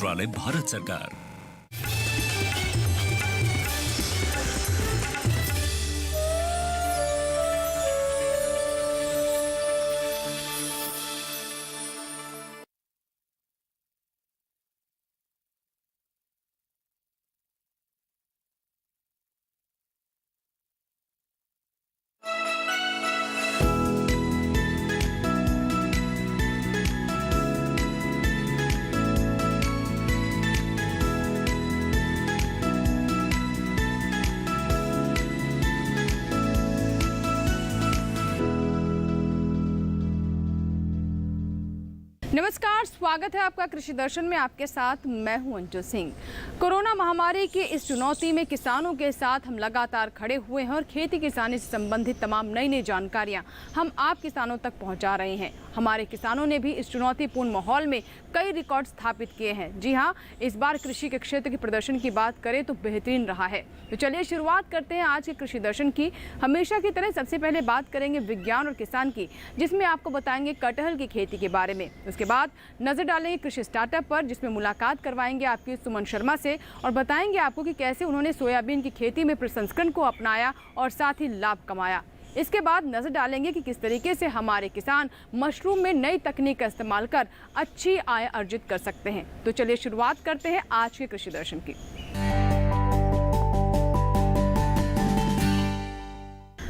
मंत्रालय भारत सरकार। नमस्कार, स्वागत है आपका कृषि दर्शन में। आपके साथ मैं हूं अंजू सिंह। कोरोना महामारी की इस चुनौती में किसानों के साथ हम लगातार खड़े हुए हैं और खेती किसानी से संबंधित तमाम नई जानकारियां हम आप किसानों तक पहुंचा रहे हैं। हमारे किसानों ने भी इस चुनौतीपूर्ण माहौल में कई रिकॉर्ड स्थापित किए हैं। जी हां, इस बार कृषि के क्षेत्र के प्रदर्शन की बात करें तो बेहतरीन रहा है। तो चलिए शुरुआत करते हैं आज के कृषि दर्शन की। हमेशा की तरह सबसे पहले बात करेंगे विज्ञान और किसान की, जिसमें आपको बताएंगे कटहल की खेती के बारे में। उसके बाद नजर डालेंगे कृषि स्टार्टअप पर, जिसमें मुलाकात करवाएंगे आपकी सुमन शर्मा से और बताएंगे आपको कि कैसे उन्होंने सोयाबीन की खेती में प्रसंस्करण को अपनाया और साथ ही लाभ कमाया। इसके बाद नजर डालेंगे कि किस तरीके से हमारे किसान मशरूम में नई तकनीक का इस्तेमाल कर अच्छी आय अर्जित कर सकते हैं। तो चलिए शुरुआत करते हैं आज के कृषि दर्शन की।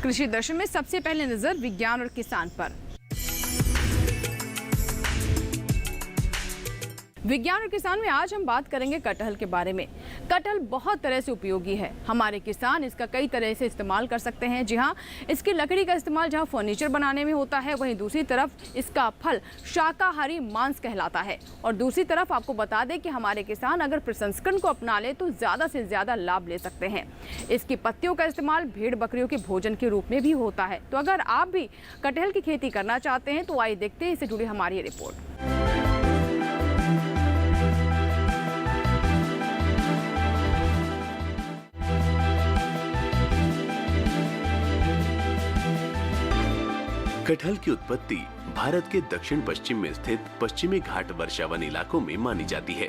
कृषि दर्शन में सबसे पहले नजर विज्ञान और किसान पर। विज्ञान और किसान में आज हम बात करेंगे कटहल के बारे में। कटहल बहुत तरह से उपयोगी है। हमारे किसान इसका कई तरह से इस्तेमाल कर सकते हैं। जी हाँ, इसकी लकड़ी का इस्तेमाल जहाँ फर्नीचर बनाने में होता है, वहीं दूसरी तरफ इसका फल शाकाहारी मांस कहलाता है। और दूसरी तरफ आपको बता दें कि हमारे किसान अगर प्रसंस्करण को अपना ले तो ज़्यादा से ज़्यादा लाभ ले सकते हैं। इसकी पत्तियों का इस्तेमाल भेड़ बकरियों के भोजन के रूप में भी होता है। तो अगर आप भी कटहल की खेती करना चाहते हैं तो आइए देखते हैं इससे जुड़ी हमारी ये रिपोर्ट। कटहल की उत्पत्ति भारत के दक्षिण पश्चिम में स्थित पश्चिमी घाट वर्षावन इलाकों में मानी जाती है,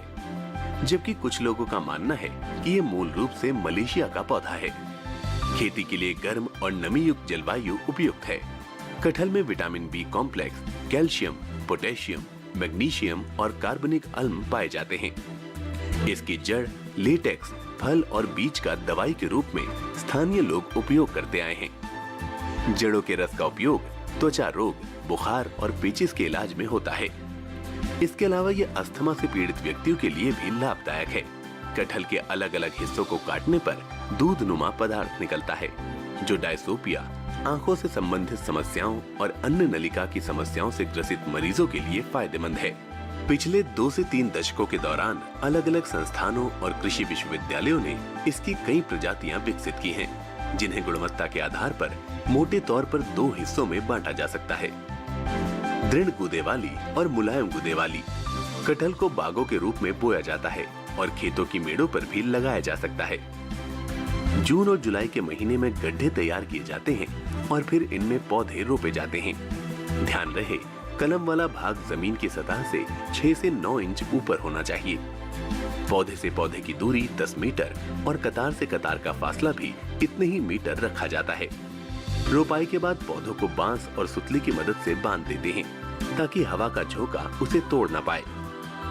जबकि कुछ लोगों का मानना है कि ये मूल रूप से मलेशिया का पौधा है। खेती के लिए गर्म और नमी युक्त जलवायु उपयुक्त है। कटहल में vitamin B complex, calcium, potassium, magnesium और कार्बनिक अम्ल पाए जाते हैं। इसकी जड़, लेटेक्स, फल और बीज का दवाई के रूप में स्थानीय लोग उपयोग करते आए हैं। जड़ों के रस का उपयोग त्वचा रोग, बुखार और पेचिस के इलाज में होता है। इसके अलावा ये अस्थमा से पीड़ित व्यक्तियों के लिए भी लाभदायक है। कटहल के अलग अलग हिस्सों को काटने पर दूधनुमा पदार्थ निकलता है, जो डायसोपिया, आंखों से संबंधित समस्याओं और अन्य नलिका की समस्याओं से ग्रसित मरीजों के लिए फायदेमंद है। पिछले 2 से 3 दशकों के दौरान अलग अलग संस्थानों और कृषि विश्वविद्यालयों ने इसकी कई प्रजातियां विकसित की हैं, जिन्हें गुणवत्ता के आधार पर मोटे तौर पर 2 हिस्सों में बांटा जा सकता है, दृढ़ गूदे वाली और मुलायम गूदे वाली। कटहल को बागों के रूप में बोया जाता है और खेतों की मेड़ों पर भी लगाया जा सकता है। जून और जुलाई के महीने में गड्ढे तैयार किए जाते हैं और फिर इनमें पौधे रोपे जाते हैं। ध्यान रहे, कलम वाला भाग जमीन की सतह से 6 से 9 इंच ऊपर होना चाहिए। पौधे से पौधे की दूरी 10 मीटर और कतार से कतार का फासला भी इतने ही मीटर रखा जाता है। रोपाई के बाद पौधों को बांस और सुतली की मदद से बांध देते हैं, ताकि हवा का झोंका उसे तोड़ न पाए।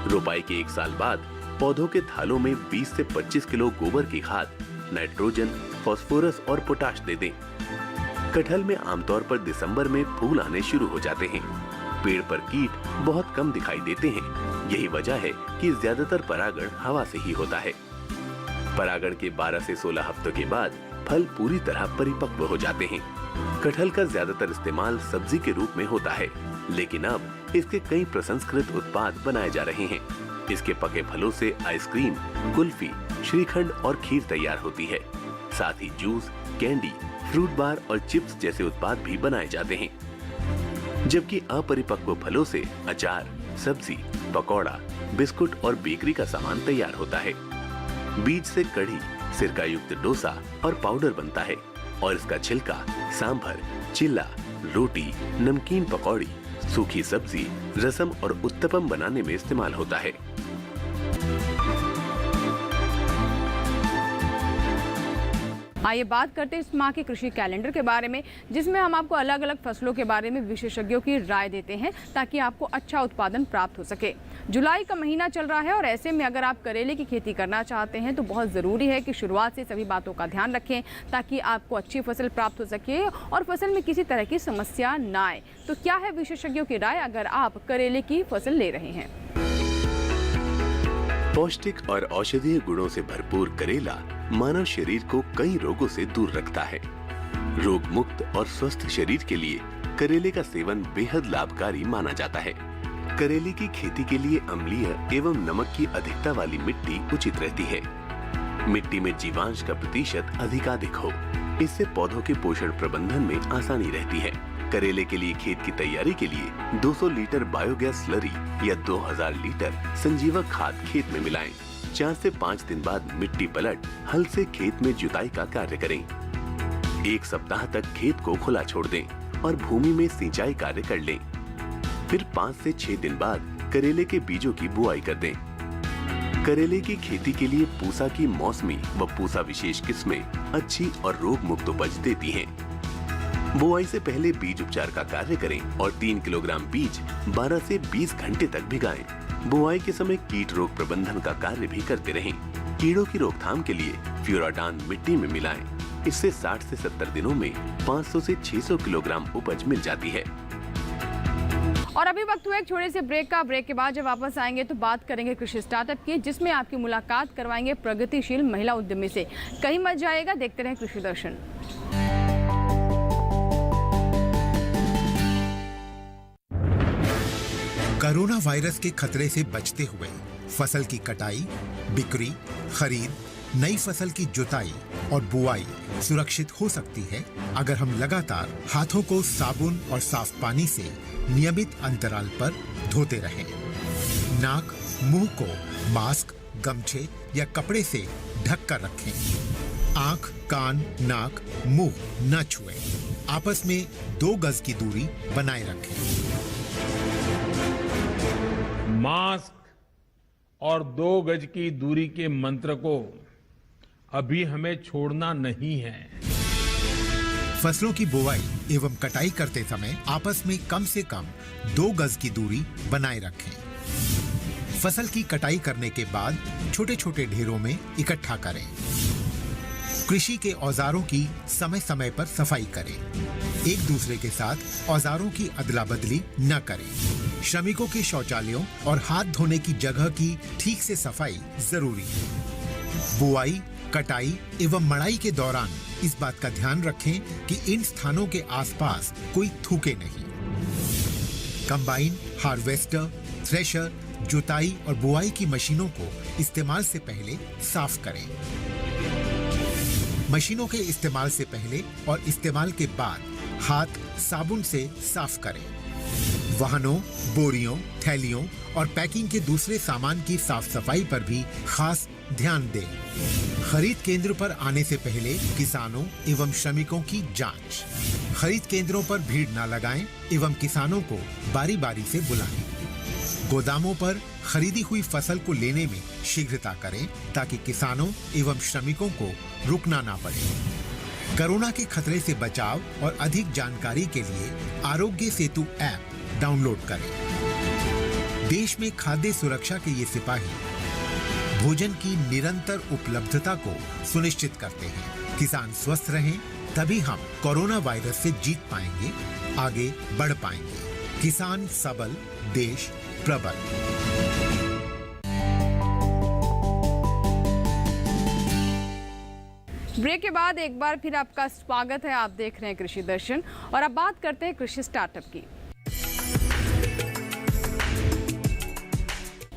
रोपाई के 1 साल बाद पौधों के थालों में 20 से 25 किलो गोबर की खाद, नाइट्रोजन, फास्फोरस और पोटाश दे दें। कटहल में आमतौर पर दिसंबर में फूल आने शुरू हो जाते हैं। पेड़ पर कीट बहुत कम दिखाई देते हैं। यही वजह है कि ज्यादातर परागण हवा से ही होता है। परागण के 12 से 16 हफ्तों के बाद फल पूरी तरह परिपक्व हो जाते हैं। कटहल का ज्यादातर इस्तेमाल सब्जी के रूप में होता है, लेकिन अब इसके कई प्रसंस्कृत उत्पाद बनाए जा रहे हैं। इसके पके फलों से आइसक्रीम, कुल्फी, श्रीखंड और खीर तैयार होती है। साथ ही जूस, कैंडी, फ्रूट बार और चिप्स जैसे उत्पाद भी बनाए जाते हैं। जबकि अपरिपक्व फलों से अचार, सब्जी, पकौड़ा, बिस्कुट और बेकरी का सामान तैयार होता है। बीज से कढ़ी, सिरका युक्त डोसा और पाउडर बनता है और इसका छिलका सांभर, चिल्ला, रोटी, नमकीन पकौड़ी, सूखी सब्जी, रसम और उत्तपम बनाने में इस्तेमाल होता है। आइए बात करते हैं इस माह के कृषि कैलेंडर के बारे में, जिसमें हम आपको अलग अलग फसलों के बारे में विशेषज्ञों की राय देते हैं ताकि आपको अच्छा उत्पादन प्राप्त हो सके। जुलाई का महीना चल रहा है और ऐसे में अगर आप करेले की खेती करना चाहते हैं तो बहुत ज़रूरी है कि शुरुआत से सभी बातों का ध्यान रखें ताकि आपको अच्छी फसल प्राप्त हो सके और फसल में किसी तरह की समस्या ना आए। तो क्या है विशेषज्ञों की राय अगर आप करेले की फसल ले रहे हैं? पौष्टिक और औषधीय गुणों से भरपूर करेला मानव शरीर को कई रोगों से दूर रखता है। रोग मुक्त और स्वस्थ शरीर के लिए करेले का सेवन बेहद लाभकारी माना जाता है। करेले की खेती के लिए अम्लीय एवं नमक की अधिकता वाली मिट्टी उचित रहती है। मिट्टी में जीवांश का प्रतिशत अधिकाधिक हो, इससे पौधों के पोषण प्रबंधन में आसानी रहती है। करेले के लिए खेत की तैयारी के लिए 200 लीटर बायोगैस स्लरी या 2000 लीटर संजीवक खाद खेत में मिलाएं। 4 से 5 दिन बाद मिट्टी पलट हल से खेत में जुताई का कार्य करें। 1 सप्ताह तक खेत को खुला छोड़ दें और भूमि में सिंचाई कार्य कर लें। फिर 5 से 6 दिन बाद करेले के बीजों की बुआई कर दें। करेले की खेती के लिए पूसा की मौसमी व पूसा विशेष किस्में अच्छी और रोग मुक्त उपज देती हैं। बुआई से पहले बीज उपचार का कार्य करें और 3 किलोग्राम बीज 12 से 20 घंटे तक भिगाएं। बुआई के समय कीट रोग प्रबंधन का कार्य भी करते रहें। कीड़ों की रोकथाम के लिए फ्यूराडान मिट्टी में मिलाएं। इससे 60 से 70 दिनों में 500 से 600 किलोग्राम उपज मिल जाती है। और अभी वक्त हुआ एक छोटे से ब्रेक का। ब्रेक के बाद जब वापस आएंगे तो बात करेंगे कृषि स्टार्टअप की, जिसमें आपकी मुलाकात करवाएंगे प्रगतिशील महिला उद्यमी से। कहीं मत जाएगा, देखते रहें कृषि दर्शन। कोरोना वायरस के खतरे से बचते हुए फसल की कटाई, बिक्री, खरीद, नई फसल की जुताई और बुआई सुरक्षित हो सकती है अगर हम लगातार हाथों को साबुन और साफ पानी से नियमित अंतराल पर धोते रहें। नाक, मुंह को मास्क, गमछे या कपड़े से ढक कर रखें। आंख, कान, नाक, मुंह न छुएं। आपस में 2 गज की दूरी बनाए रखें। मास्क और 2 गज की दूरी के मंत्र को अभी हमें छोड़ना नहीं है। फसलों की बुवाई एवं कटाई करते समय आपस में कम से कम 2 गज की दूरी बनाए रखें। फसल की कटाई करने के बाद छोटे छोटे ढेरों में इकट्ठा करें। कृषि के औजारों की समय समय पर सफाई करें। एक दूसरे के साथ औजारों की अदला बदली न करें। श्रमिकों के शौचालयों और हाथ धोने की जगह की ठीक से सफाई जरूरी है। बुआई, कटाई एवं मड़ाई के दौरान इस बात का ध्यान रखें कि इन स्थानों के आसपास कोई थूके नहीं। कंबाइन, हार्वेस्टर, थ्रेशर, जुताई और बुआई की मशीनों को इस्तेमाल से पहले साफ करें। मशीनों के इस्तेमाल से पहले और इस्तेमाल के बाद हाथ साबुन से साफ करें। वाहनों, बोरियों, थैलियों और पैकिंग के दूसरे सामान की साफ सफाई पर भी खास ध्यान दें। खरीद केंद्र पर आने से पहले किसानों एवं श्रमिकों की जांच। खरीद केंद्रों पर भीड़ न लगाएं एवं किसानों को बारी बारी से बुलाएं। गोदामों पर खरीदी हुई फसल को लेने में शीघ्रता करें ताकि किसानों एवं श्रमिकों को रुकना ना पड़े। कोरोना के खतरे से बचाव और अधिक जानकारी के लिए आरोग्य सेतु ऐप डाउनलोड करें। देश में खाद्य सुरक्षा के ये सिपाही भोजन की निरंतर उपलब्धता को सुनिश्चित करते हैं। किसान स्वस्थ रहें तभी हम कोरोना वायरस से जीत पाएंगे, आगे बढ़ पाएंगे। किसान सबल, देश प्रबल। ब्रेक के बाद एक बार फिर आपका स्वागत है। आप देख रहे हैं कृषि दर्शन और अब बात करते हैं कृषि स्टार्टअप की।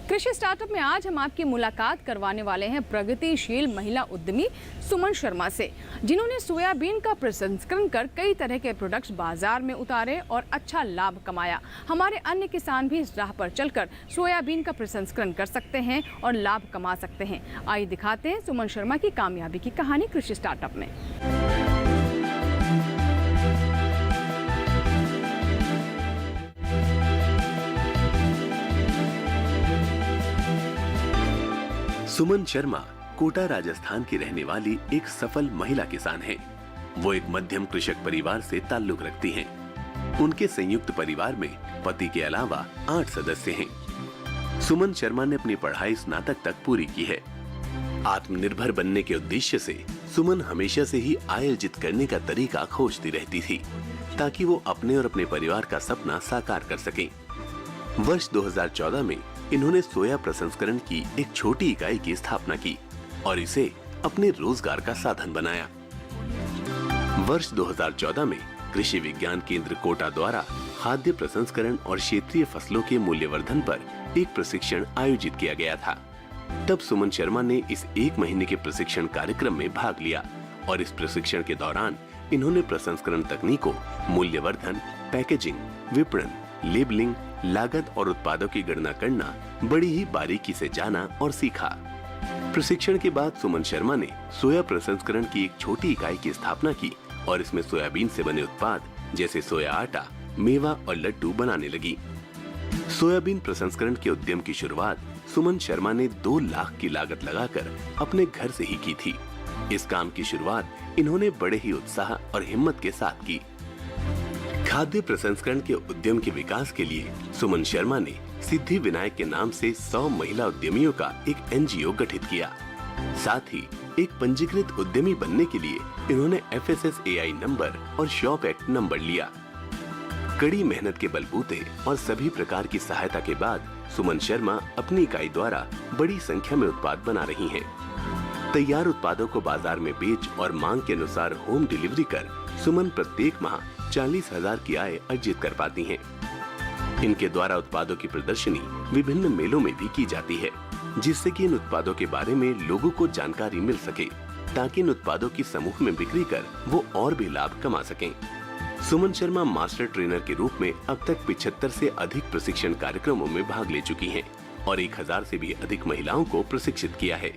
कृषि स्टार्टअप में आज हम आपकी मुलाकात करवाने वाले हैं प्रगतिशील महिला उद्यमी सुमन शर्मा से, जिन्होंने सोयाबीन का प्रसंस्करण कर कई तरह के प्रोडक्ट्स बाजार में उतारे और अच्छा लाभ कमाया। हमारे अन्य किसान भी इस राह पर चलकर सोयाबीन का प्रसंस्करण कर सकते हैं और लाभ कमा सकते हैं। आइए दिखाते हैं सुमन शर्मा की कामयाबी की कहानी कृषि स्टार्टअप में। सुमन शर्मा कोटा राजस्थान की रहने वाली एक सफल महिला किसान हैं। वो एक मध्यम कृषक परिवार से ताल्लुक रखती हैं। उनके संयुक्त परिवार में पति के अलावा 8 सदस्य हैं। सुमन शर्मा ने अपनी पढ़ाई स्नातक तक पूरी की है। आत्मनिर्भर बनने के उद्देश्य से सुमन हमेशा से ही आय अर्जित करने का तरीका खोजती रहती थी, ताकि वो अपने और अपने परिवार का सपना साकार कर सकें। वर्ष 2014 में इन्होंने सोया प्रसंस्करण की एक छोटी इकाई की स्थापना की और इसे अपने रोजगार का साधन बनाया। वर्ष 2014 में कृषि विज्ञान केंद्र कोटा द्वारा खाद्य प्रसंस्करण और क्षेत्रीय फसलों के मूल्यवर्धन पर एक प्रशिक्षण आयोजित किया गया था। तब सुमन शर्मा ने इस 1 महीने के प्रशिक्षण कार्यक्रम में भाग लिया और इस प्रशिक्षण के दौरान इन्होंने प्रसंस्करण तकनीकों, मूल्यवर्धन, पैकेजिंग, विपणन, लेबलिंग, लागत और उत्पादों की गणना करना बड़ी ही बारीकी से जाना और सीखा। प्रशिक्षण के बाद सुमन शर्मा ने सोया प्रसंस्करण की एक छोटी इकाई की स्थापना की और इसमें सोयाबीन से बने उत्पाद जैसे सोया आटा, मेवा और लड्डू बनाने लगी। सोयाबीन प्रसंस्करण के उद्यम की शुरुआत सुमन शर्मा ने 2 लाख की लागत लगाकर अपने घर से ही की थी। इस काम की शुरुआत इन्होंने बड़े ही उत्साह और हिम्मत के साथ की। खाद्य प्रसंस्करण के उद्यम के विकास के लिए सुमन शर्मा ने सिद्धि विनायक के नाम से 100 महिला उद्यमियों का एक NGO गठित किया। साथ ही एक पंजीकृत उद्यमी बनने के लिए इन्होंने FSSAI नंबर और शॉप एक्ट नंबर लिया। कड़ी मेहनत के बलबूते और सभी प्रकार की सहायता के बाद सुमन शर्मा अपनी इकाई द्वारा बड़ी संख्या में उत्पाद बना रही हैं। तैयार उत्पादों को बाजार में बेच और मांग के अनुसार होम डिलीवरी कर सुमन प्रत्येक माह 40,000 की आय अर्जित कर पाती हैं। इनके द्वारा उत्पादों की प्रदर्शनी विभिन्न मेलों में भी की जाती है, जिससे कि इन उत्पादों के बारे में लोगों को जानकारी मिल सके, ताकि इन उत्पादों की समूह में बिक्री कर वो और भी लाभ कमा सकें। सुमन शर्मा मास्टर ट्रेनर के रूप में अब तक 75 से अधिक प्रशिक्षण कार्यक्रमों में भाग ले चुकी हैं और 1000 से भी अधिक महिलाओं को प्रशिक्षित किया है।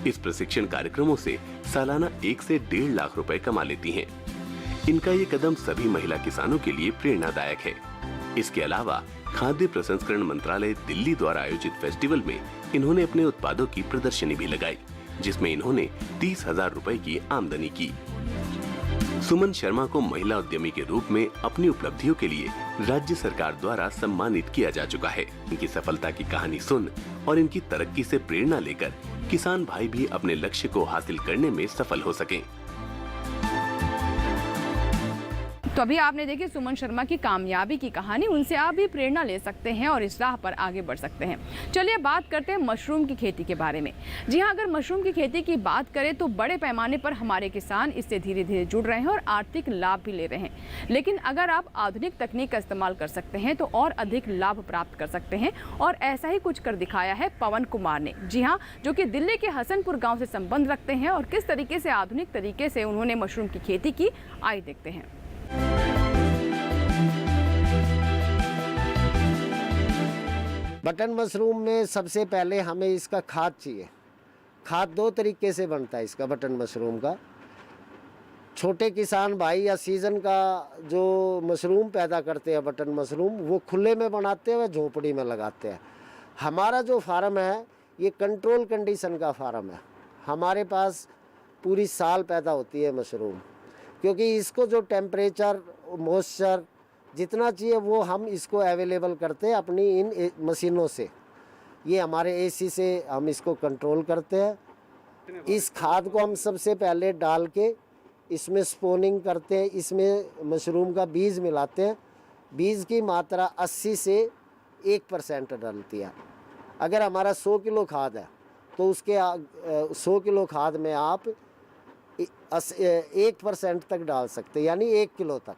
इस प्रशिक्षण कार्यक्रमों से सालाना 1 से 1.5 लाख रुपए कमा लेती हैं। इनका ये कदम सभी महिला किसानों के लिए प्रेरणादायक है। इसके अलावा खाद्य प्रसंस्करण मंत्रालय दिल्ली द्वारा आयोजित फेस्टिवल में इन्होंने अपने उत्पादों की प्रदर्शनी भी लगाई, जिसमें इन्होंने 30,000 रुपए की आमदनी की। सुमन शर्मा को महिला उद्यमी के रूप में अपनी उपलब्धियों के लिए राज्य सरकार द्वारा सम्मानित किया जा चुका है। इनकी सफलता की कहानी सुन और इनकी तरक्की से प्रेरणा लेकर किसान भाई भी अपने लक्ष्य को हासिल करने में सफल हो सकें। तो अभी आपने देखी सुमन शर्मा की कामयाबी की कहानी। उनसे आप भी प्रेरणा ले सकते हैं और इस राह पर आगे बढ़ सकते हैं। चलिए बात करते हैं मशरूम की खेती के बारे में। जी हाँ, अगर मशरूम की खेती की बात करें तो बड़े पैमाने पर हमारे किसान इससे धीरे धीरे जुड़ रहे हैं और आर्थिक लाभ भी ले रहे हैं। लेकिन अगर आप आधुनिक तकनीक का इस्तेमाल कर सकते हैं तो और अधिक लाभ प्राप्त कर सकते हैं, और ऐसा ही कुछ कर दिखाया है पवन कुमार ने। जी हाँ, जो कि दिल्ली के हसनपुर गाँव से संबंध रखते हैं और किस तरीके से आधुनिक तरीके से उन्होंने मशरूम की खेती की, आइए देखते हैं। बटन मशरूम में सबसे पहले हमें इसका खाद चाहिए। खाद 2 तरीके से बनता है इसका बटन मशरूम का। छोटे किसान भाई या सीज़न का जो मशरूम पैदा करते हैं बटन मशरूम, वो खुले में बनाते हैं, वह झोपड़ी में लगाते हैं। हमारा जो फार्म है ये कंट्रोल कंडीशन का फार्म है। हमारे पास पूरी साल पैदा होती है मशरूम, क्योंकि इसको जो टेम्परेचर, मॉइस्चर जितना चाहिए वो हम इसको अवेलेबल करते हैं अपनी इन मशीनों से। ये हमारे AC से हम इसको कंट्रोल करते हैं। इस खाद को हम सबसे पहले डाल के इसमें स्पोनिंग करते हैं। इसमें मशरूम का बीज मिलाते हैं। बीज की मात्रा 80 से 1% डलती है। अगर हमारा 100 किलो खाद है तो उसके 100 किलो खाद में आप 1% तक डाल सकते हैं, यानी 1 किलो तक।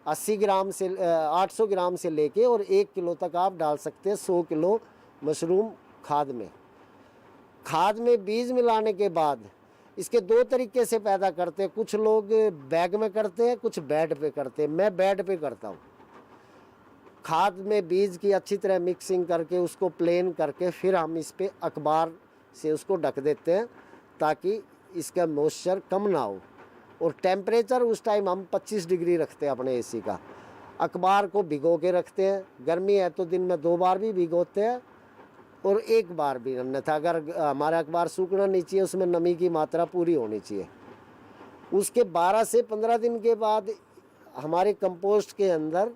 80 ग्राम से 800 ग्राम से लेके और 1 किलो तक आप डाल सकते हैं 100 किलो मशरूम खाद में। खाद में बीज मिलाने के बाद इसके 2 तरीके से पैदा करते हैं। कुछ लोग बैग में करते हैं, कुछ बेड पे करते हैं। मैं बेड पे करता हूँ। खाद में बीज की अच्छी तरह मिक्सिंग करके उसको प्लेन करके फिर हम इस पे अखबार से उसको ढक देते हैं, ताकि इसका मॉइस्चर कम ना हो। और टेम्परेचर उस टाइम हम 25 डिग्री रखते हैं अपने AC का। अखबार को भिगो के रखते हैं। गर्मी है तो दिन में 2 बार भी भिगोते हैं। और एक बार भी, अन्यथा अगर हमारा अखबार सूखना नहीं चाहिए, उसमें नमी की मात्रा पूरी होनी चाहिए। उसके 12 से 15 दिन के बाद हमारे कंपोस्ट के अंदर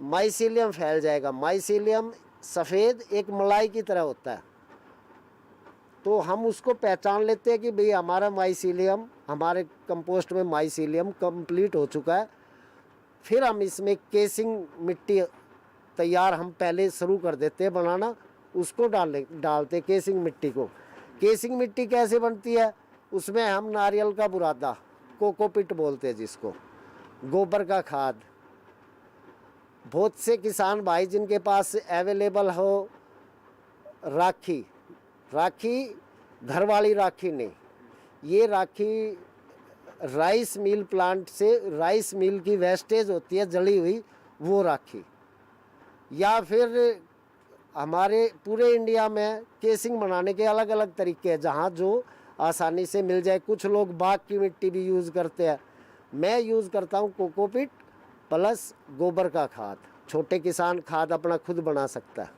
माइसीलियम फैल जाएगा। माइसीलियम सफ़ेद एक मलाई की तरह होता है, तो हम उसको पहचान लेते हैं कि भाई हमारा माइसीलियम, हमारे कंपोस्ट में माइसीलियम कंप्लीट हो चुका है। फिर हम इसमें केसिंग मिट्टी तैयार हम पहले शुरू कर देते हैं बनाना, उसको डालते केसिंग मिट्टी को। केसिंग मिट्टी कैसे बनती है? उसमें हम नारियल का बुरादा, कोकोपिट बोलते हैं जिसको, गोबर का खाद, बहुत से किसान भाई जिनके पास अवेलेबल हो राखी, घर वाली राखी नहीं, ये राखी राइस मिल प्लांट से, राइस मिल की वेस्टेज होती है जली हुई, वो राखी, या फिर हमारे पूरे इंडिया में केसिंग बनाने के अलग अलग तरीके हैं जहाँ जो आसानी से मिल जाए। कुछ लोग बाग की मिट्टी भी यूज़ करते हैं, मैं यूज़ करता हूँ कोकोपिट प्लस गोबर का खाद। छोटे किसान खाद अपना खुद बना सकता है,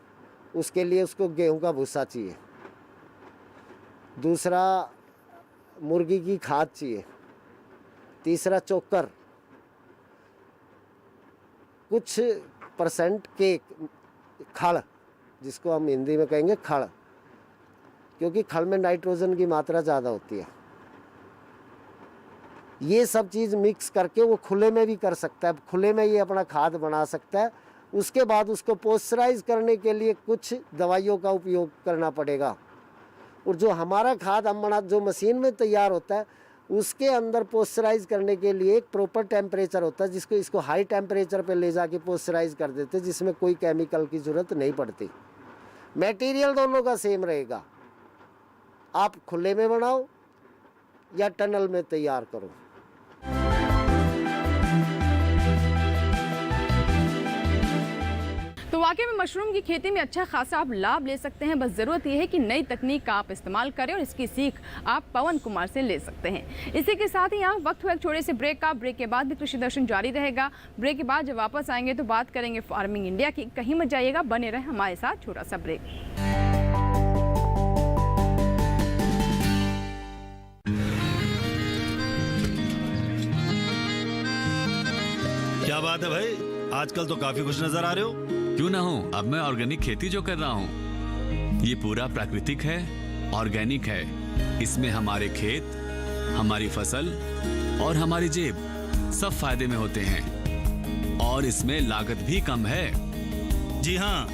उसके लिए उसको गेहूं का भूसा चाहिए, दूसरा मुर्गी की खाद चाहिए, तीसरा चोकर, कुछ परसेंट केक, खड़ जिसको हम हिंदी में कहेंगे खड़, क्योंकि खड़ में नाइट्रोजन की मात्रा ज़्यादा होती है। ये सब चीज़ मिक्स करके वो खुले में भी कर सकता है, खुले में ये अपना खाद बना सकता है। उसके बाद उसको पॉस्चराइज करने के लिए कुछ दवाइयों का उपयोग करना पड़ेगा। और जो हमारा खाद हम जो मशीन में तैयार होता है, उसके अंदर पॉस्चराइज करने के लिए एक प्रॉपर टेम्परेचर होता है, जिसको इसको हाई टेम्परेचर पे ले जाके पॉस्चराइज कर देते हैं, जिसमें कोई केमिकल की ज़रूरत नहीं पड़ती। मटेरियल दोनों का सेम रहेगा, आप खुले में बनाओ या टनल में तैयार करो। तो वाकई में मशरूम की खेती में अच्छा खासा आप लाभ ले सकते हैं। बस ज़रूरत यह है कि नई तकनीक का आप इस्तेमाल करें, और इसकी सीख आप पवन कुमार से ले सकते हैं। इसी के साथ ही यहाँ वक्त हुआ एक छोटे से ब्रेक का। ब्रेक के बाद भी कृषि दर्शन जारी रहेगा। ब्रेक के बाद जब वापस आएंगे तो बात करेंगे फार्मिंग इंडिया की। कहीं मत जाइएगा, बने रहे हमारे साथ। छोटा सा ब्रेक। क्या बात है भाई, आजकल तो काफी खुश नजर आ रहे हो। क्यों ना हूँ, अब मैं ऑर्गेनिक खेती जो कर रहा हूँ ये पूरा प्राकृतिक है, ऑर्गेनिक है। इसमें हमारे खेत, हमारी फसल और हमारी जेब सब फायदे में होते हैं, और इसमें लागत भी कम है। जी हाँ,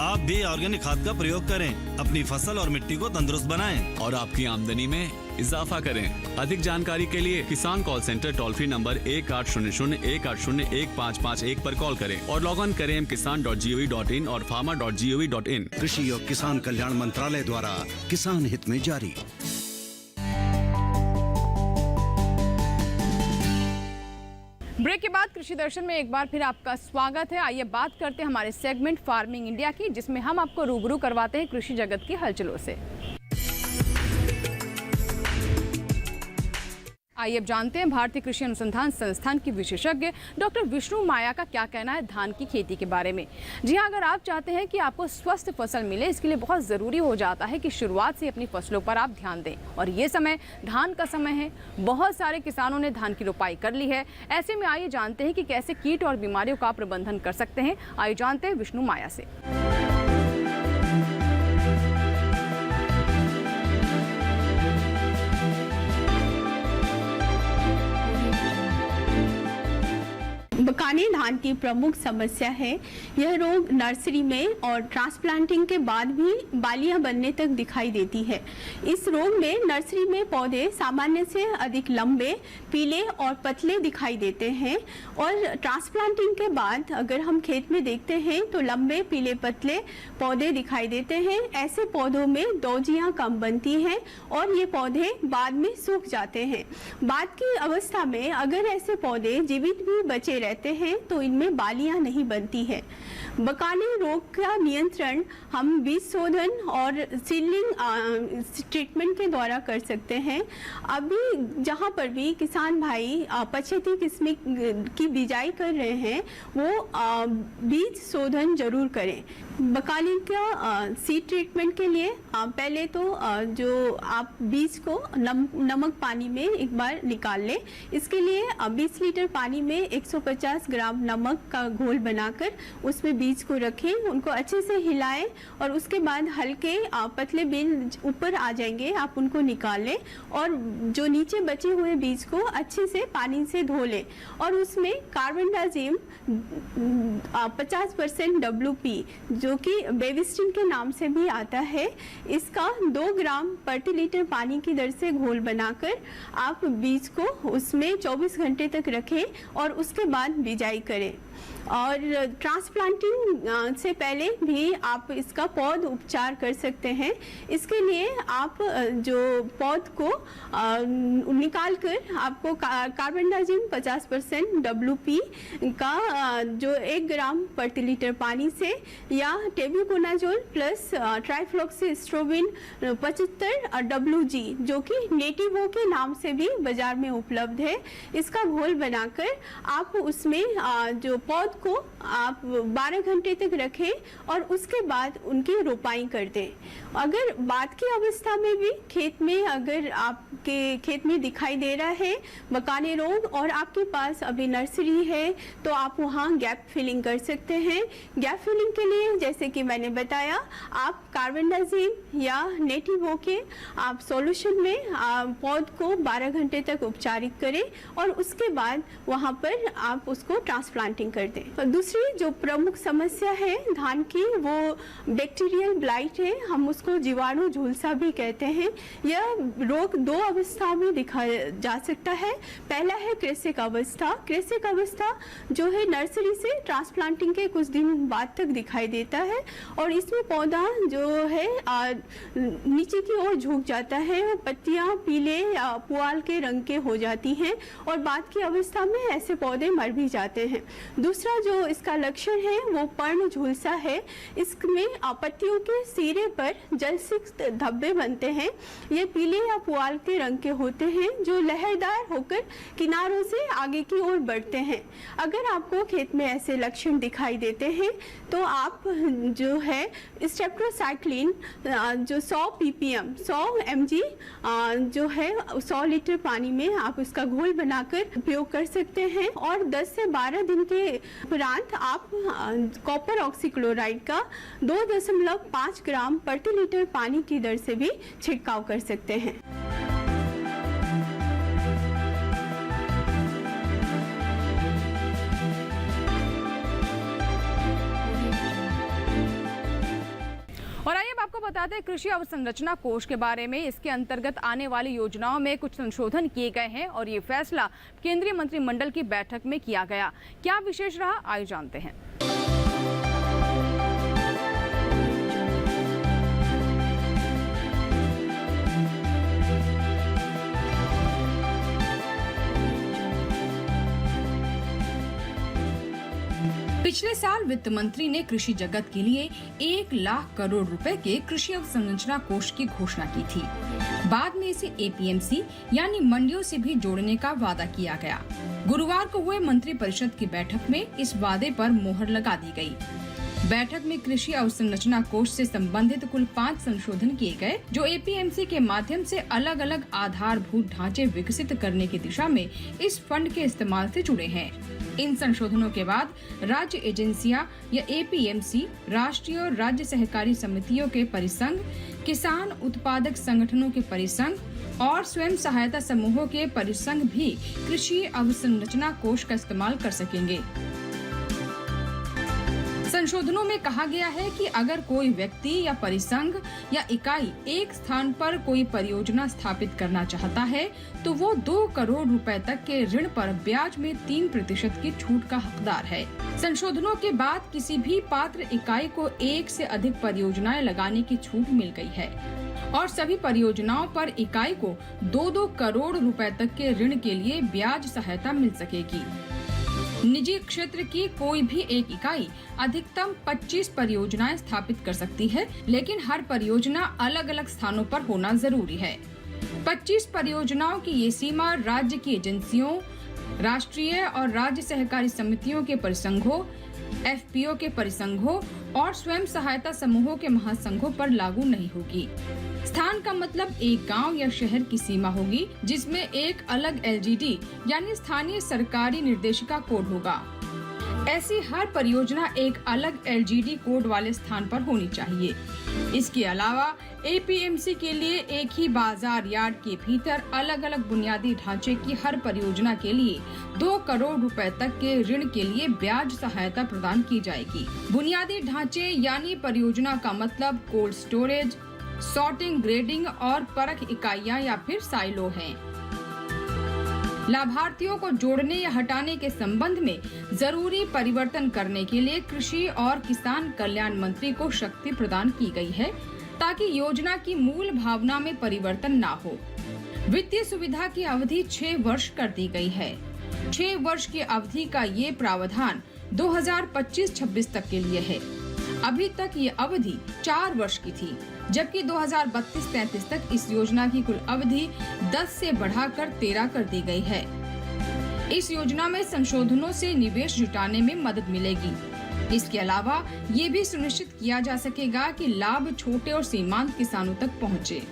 आप भी ऑर्गेनिक खाद का प्रयोग करें, अपनी फसल और मिट्टी को तंदुरुस्त बनाएं और आपकी आमदनी में इजाफा करें। अधिक जानकारी के लिए किसान call centre toll free number 1800-180-1551 पर कॉल करें और लॉग ऑन करें kisan.gov.in और farmer.gov.in। कृषि और किसान कल्याण मंत्रालय द्वारा किसान हित में जारी। ब्रेक के बाद कृषि दर्शन में एक बार फिर आपका स्वागत है। आइए बात करते हैं हमारे सेगमेंट फार्मिंग इंडिया की, जिसमें हम आपको रूबरू करवाते हैं कृषि जगत की हलचलों से। आइए अब जानते हैं भारतीय कृषि अनुसंधान संस्थान की विशेषज्ञ डॉक्टर विष्णु माया का क्या कहना है धान की खेती के बारे में। जी हाँ, अगर आप चाहते हैं कि आपको स्वस्थ फसल मिले, इसके लिए बहुत ज़रूरी हो जाता है कि शुरुआत से अपनी फसलों पर आप ध्यान दें। और ये समय धान का समय है। बहुत सारे किसानों ने धान की रोपाई कर ली है। ऐसे में आइए जानते हैं कि कैसे कीट और बीमारियों का प्रबंधन कर सकते हैं। आइए जानते हैं विष्णु माया से। बकाने धान की प्रमुख समस्या है। यह रोग नर्सरी में और ट्रांसप्लांटिंग के बाद भी बालियां बनने तक दिखाई देती है। इस रोग में नर्सरी में पौधे सामान्य से अधिक लंबे, पीले और पतले दिखाई देते हैं, और ट्रांसप्लांटिंग के बाद अगर हम खेत में देखते हैं तो लंबे, पीले, पतले पौधे दिखाई देते हैं। ऐसे पौधों में डोजियां कम बनती हैं और ये पौधे बाद में सूख जाते हैं। बाद की अवस्था में अगर ऐसे पौधे जीवित भी बचे रहते हैं तो इनमें बालियां नहीं बनती है। बकाने रोग का नियंत्रण हम बीज शोधन और सीडलिंग ट्रीटमेंट के द्वारा कर सकते हैं। अभी जहां पर भी किसान भाई पछेती किस्म की बिजाई कर रहे हैं, वो बीज शोधन जरूर करें। बकाने का सीड ट्रीटमेंट के लिए पहले तो जो आप बीज को नमक पानी में एक बार निकाल लें। इसके लिए 20 लीटर पानी में 150 ग्राम नमक का घोल बनाकर उसमें बीज को रखें, उनको अच्छे से हिलाएं और उसके बाद हल्के पतले बीज ऊपर आ जाएंगे, आप उनको निकाल लें और जो नीचे बचे हुए बीज को अच्छे से पानी से धो लें और उसमें कार्बेंडाजिम 50% WP जो कि बेविस्टिन के नाम से भी आता है, इसका 2 ग्राम प्रति लीटर पानी की दर से घोल बनाकर आप बीज को उसमें 24 घंटे तक रखें और उसके बाद बिजाई करें। और ट्रांसप्लांटिंग से पहले भी आप इसका पौध उपचार कर सकते हैं। इसके लिए आप जो पौध को निकाल कर आपको कार्बेंडाजिम 50% WP का जो 1 ग्राम प्रति लीटर पानी से या टेबुकोनाजोल प्लस ट्राइफ्लॉक्सीस्ट्रोबिन 75 WG जो कि नेटिवो के नाम से भी बाजार में उपलब्ध है, इसका घोल बनाकर आप उसमें जो पौध को आप 12 घंटे तक रखें और उसके बाद उनकी रोपाई कर दें। अगर बाद की अवस्था में भी खेत में अगर आपके खेत में दिखाई दे रहा है बकाने रोग और आपके पास अभी नर्सरी है तो आप वहाँ गैप फिलिंग कर सकते हैं। गैप फिलिंग के लिए जैसे कि मैंने बताया, आप कार्बेंडाजिम या नेटिवो के आप सॉल्यूशन में पौध को 12 घंटे तक उपचारित करें और उसके बाद वहाँ पर आप उसको ट्रांसप्लांटिंग कर दें। दूसरी जो प्रमुख समस्या है धान की वो बैक्टीरियल ब्लाइट है, हम उसको जीवाणु झुलसा भी कहते हैं। यह रोग 2 अवस्था में दिखा जा सकता है। पहला है कृषिक अवस्था। कृषिक अवस्था जो है नर्सरी से ट्रांसप्लांटिंग के कुछ दिन बाद तक दिखाई देता है और इसमें पौधा जो है नीचे की ओर झुक जाता है, पत्तियां पीले या पुआल के रंग के हो जाती हैं और बाद की अवस्था में ऐसे पौधे मर भी जाते हैं। दूसरा जो इसका लक्षण है वो पर्ण झुलसा है। इसमें पत्तियों के सिरे पर जलसिक्त धब्बे बनते हैं। ये पीले या पुआल के रंग के होते हैं जो लहरदार होकर किनारों से आगे की ओर बढ़ते हैं। अगर आपको खेत में ऐसे लक्षण दिखाई देते हैं तो आप जो है स्टेप्टोसाइक्लिन जो 100 ppm 100 mg जो है 100 लीटर पानी में आप उसका घोल बनाकर उपयोग कर सकते हैं और 10 से 12 दिन के उपरांत आप कॉपर ऑक्सीक्लोराइड का 2.5 ग्राम प्रति लीटर पानी की दर से भी छिड़काव कर सकते हैं। और आइए अब आपको बताते हैं कृषि अवसंरचना कोष के बारे में। इसके अंतर्गत आने वाली योजनाओं में कुछ संशोधन किए गए हैं और ये फैसला केंद्रीय मंत्रिमंडल की बैठक में किया गया। क्या विशेष रहा, आइए जानते हैं। पिछले साल वित्त मंत्री ने कृषि जगत के लिए 1 लाख करोड़ रुपए के कृषि अवसंरचना कोष की घोषणा की थी। बाद में इसे APMC यानी मंडियों से भी जोड़ने का वादा किया गया। गुरुवार को हुए मंत्रिपरिषद की बैठक में इस वादे पर मोहर लगा दी गई। बैठक में कृषि अवसंरचना कोष से संबंधित कुल 5 संशोधन किए गए जो APMC के माध्यम से अलग अलग आधारभूत ढांचे विकसित करने की दिशा में इस फंड के इस्तेमाल से जुड़े हैं। इन संशोधनों के बाद राज्य एजेंसियां या APMC, राष्ट्रीय और राज्य सहकारी समितियों के परिसंघ, किसान उत्पादक संगठनों के परिसंघ और स्वयं सहायता समूहों के परिसंघ भी कृषि अवसंरचना कोष का इस्तेमाल कर सकेंगे। संशोधनों में कहा गया है कि अगर कोई व्यक्ति या परिसंघ या इकाई एक स्थान पर कोई परियोजना स्थापित करना चाहता है तो वो 2 करोड़ रुपए तक के ऋण पर ब्याज में 3% की छूट का हकदार है। संशोधनों के बाद किसी भी पात्र इकाई को 1 से अधिक परियोजनाएं लगाने की छूट मिल गई है और सभी परियोजनाओं पर इकाई को 2-2 करोड़ रुपए तक के ऋण के लिए ब्याज सहायता मिल सकेगी। निजी क्षेत्र की कोई भी एक इकाई अधिकतम 25 परियोजनाएं स्थापित कर सकती है, लेकिन हर परियोजना अलग अलग स्थानों पर होना जरूरी है। 25 परियोजनाओं की ये सीमा राज्य की एजेंसियों, राष्ट्रीय और राज्य सहकारी समितियों के परिसंघों, FPO के परिसंघों और स्वयं सहायता समूहों के महासंघों पर लागू नहीं होगी। स्थान का मतलब एक गांव या शहर की सीमा होगी जिसमें एक अलग LGD यानी स्थानीय सरकारी निर्देशिका कोड होगा। ऐसी हर परियोजना एक अलग LGD कोड वाले स्थान पर होनी चाहिए। इसके अलावा APMC के लिए एक ही बाजार यार्ड के भीतर अलग अलग बुनियादी ढांचे की हर परियोजना के लिए 2 करोड़ रुपए तक के ऋण के लिए ब्याज सहायता प्रदान की जाएगी। बुनियादी ढांचे यानी परियोजना का मतलब कोल्ड स्टोरेज, सॉर्टिंग, ग्रेडिंग और परख इकाइयां या फिर साइलो हैं। लाभार्थियों को जोड़ने या हटाने के संबंध में जरूरी परिवर्तन करने के लिए कृषि और किसान कल्याण मंत्री को शक्ति प्रदान की गई है ताकि योजना की मूल भावना में परिवर्तन ना हो। वित्तीय सुविधा की अवधि 6 वर्ष कर दी गई है। 6 वर्ष की अवधि का ये प्रावधान 2025-26 तक के लिए है। अभी तक ये अवधि 4 वर्ष की थी, जबकि 2032-33 तक इस योजना की कुल अवधि 10 से बढ़ाकर 13 कर दी गई है। इस योजना में संशोधनों से निवेश जुटाने में मदद मिलेगी। इसके अलावा ये भी सुनिश्चित किया जा सकेगा कि लाभ छोटे और सीमांत किसानों तक पहुँचे।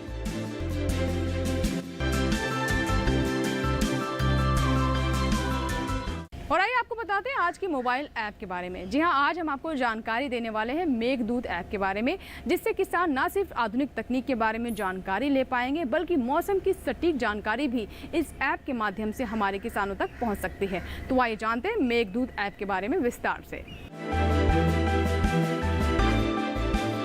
और आइए आपको बताते हैं आज की मोबाइल ऐप के बारे में। जी हां, आज हम आपको जानकारी देने वाले हैं मेघदूत ऐप के बारे में, जिससे किसान न सिर्फ आधुनिक तकनीक के बारे में जानकारी ले पाएंगे बल्कि मौसम की सटीक जानकारी भी इस ऐप के माध्यम से हमारे किसानों तक पहुंच सकती है। तो आइए जानते हैं मेघदूत ऐप के बारे में विस्तार से।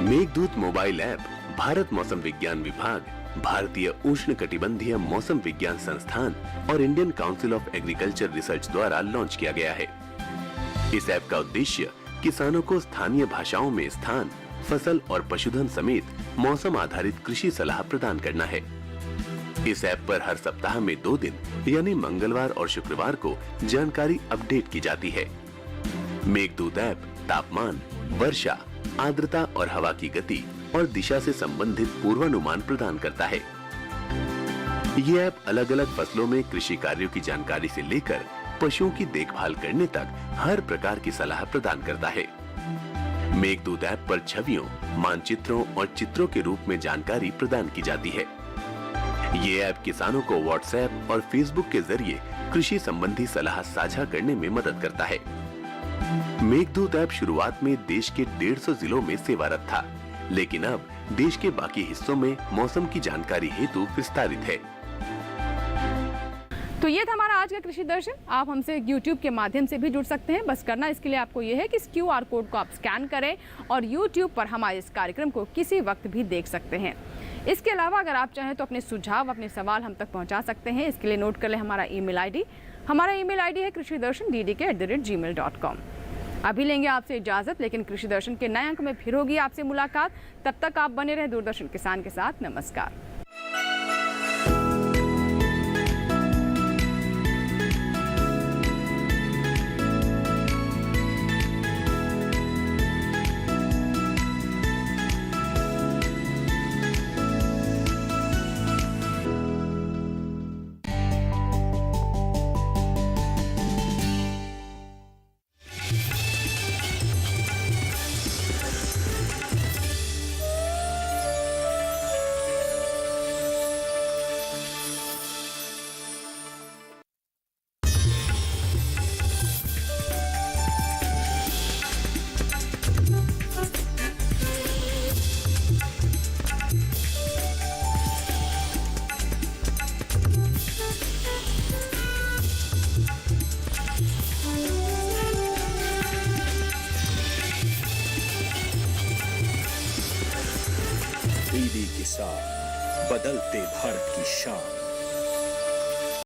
मेघदूत मोबाइल ऐप भारत मौसम विज्ञान विभाग, भारतीय उष्णकटिबंधीय मौसम विज्ञान संस्थान और Indian council of agriculture research द्वारा लॉन्च किया गया है। इस ऐप का उद्देश्य किसानों को स्थानीय भाषाओं में स्थान, फसल और पशुधन समेत मौसम आधारित कृषि सलाह प्रदान करना है। इस ऐप पर हर सप्ताह में 2 दिन यानी मंगलवार और शुक्रवार को जानकारी अपडेट की जाती है। मेघदूत ऐप तापमान, वर्षा, आर्द्रता और हवा की गति और दिशा से संबंधित पूर्वानुमान प्रदान करता है। ये ऐप अलग अलग फसलों में कृषि कार्यों की जानकारी से लेकर पशुओं की देखभाल करने तक हर प्रकार की सलाह प्रदान करता है। मेघदूत ऐप पर छवियों, मानचित्रों और चित्रों के रूप में जानकारी प्रदान की जाती है। ये ऐप किसानों को व्हाट्सएप और फेसबुक के जरिए कृषि संबंधी सलाह साझा करने में मदद करता है। मेघदूत ऐप शुरुआत में देश के 150 जिलों में सेवारत था, लेकिन अब देश के बाकी हिस्सों में मौसम की जानकारी हेतु विस्तारित है। तो ये था हमारा आज का कृषि दर्शन। आप हमसे YouTube के माध्यम से भी जुड़ सकते हैं। बस करना इसके लिए आपको ये है कि इस QR कोड को आप स्कैन करें और YouTube पर हमारे इस कार्यक्रम को किसी वक्त भी देख सकते हैं। इसके अलावा अगर आप चाहें तो अपने सुझाव, अपने सवाल हम तक पहुंचा सकते हैं। इसके लिए नोट कर लें हमारा ईमेल ID। हमारा ईमेल ID है krishidarshan@gmail.com। अभी लेंगे आपसे इजाजत, लेकिन कृषि दर्शन के नए अंक में फिर होगी आपसे मुलाकात। तब तक आप बने रहे दूरदर्शन किसान के साथ। नमस्कार। डीडी किसान, बदलते भारत की शान।